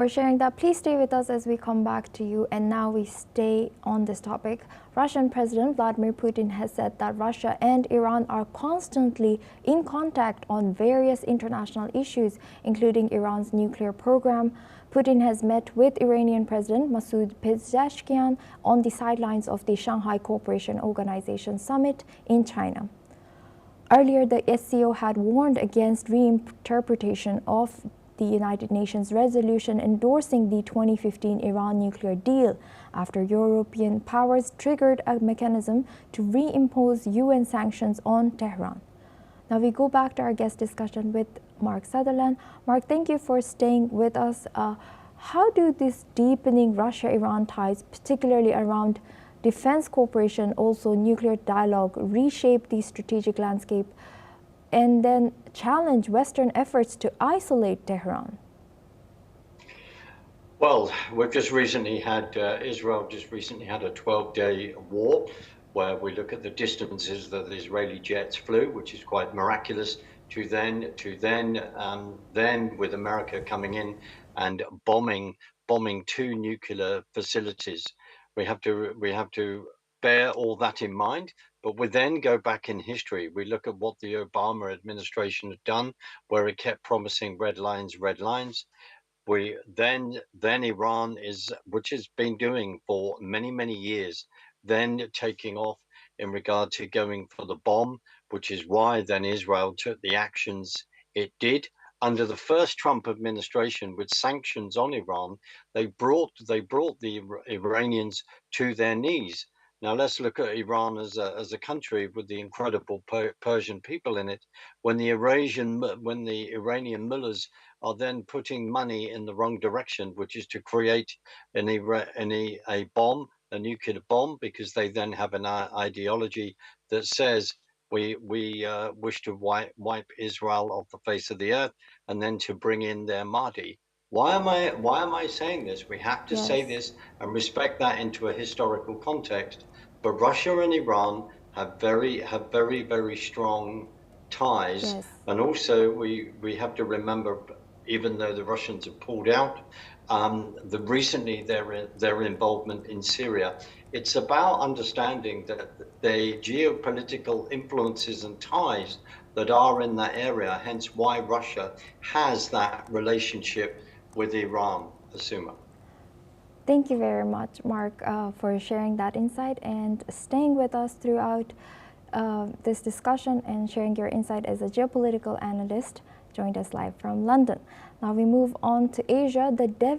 For sharing that. Please stay with us as we come back to you. And now we stay on this topic. Russian President Vladimir Putin has said that Russia and Iran are constantly in contact on various international issues, including Iran's nuclear program. Putin has met with Iranian President Masoud Pezeshkian on the sidelines of the Shanghai Cooperation Organization Summit in China. Earlier, the SCO had warned against reinterpretation of the United Nations resolution endorsing the 2015 Iran nuclear deal after European powers triggered a mechanism to reimpose UN sanctions on Tehran. Now we go back to our guest discussion with Mark Sutherland. Mark, thank you for staying with us. How do this deepening Russia-Iran ties, particularly around defense cooperation, also nuclear dialogue, reshape the strategic landscape and then challenge Western efforts to isolate Tehran? Well, we've just recently had, Israel just recently had a 12-day war where we look at the distances that the Israeli jets flew, which is quite miraculous, to then with America coming in and bombing two nuclear facilities. We have to bear all that in mind, but we then go back in history. We look at what the Obama administration had done, where it kept promising red lines. We then Iran which has been doing for many years, then taking off in regard to going for the bomb, which is why then Israel took the actions it did. Under the first Trump administration, with sanctions on Iran, they brought the Iranians to their knees. Now let's look at Iran as a country with the incredible Persian people in it. When the Iranian mullahs are then putting money in the wrong direction, which is to create a nuclear bomb, because they then have an ideology that says we wish to wipe Israel off the face of the earth and then to bring in their Mahdi. Why am I saying this? We have to say this and respect that into a historical context. But Russia and Iran have very strong ties. And also we have to remember, even though the Russians have pulled out, recently their involvement in Syria. It's about understanding that the geopolitical influences and ties that are in that area, hence why Russia has that relationship with Iran, Asuma. Thank you very much, Mark, for sharing that insight and staying with us throughout this discussion and sharing your insight as a geopolitical analyst. Joined us live from London. Now we move on to Asia. The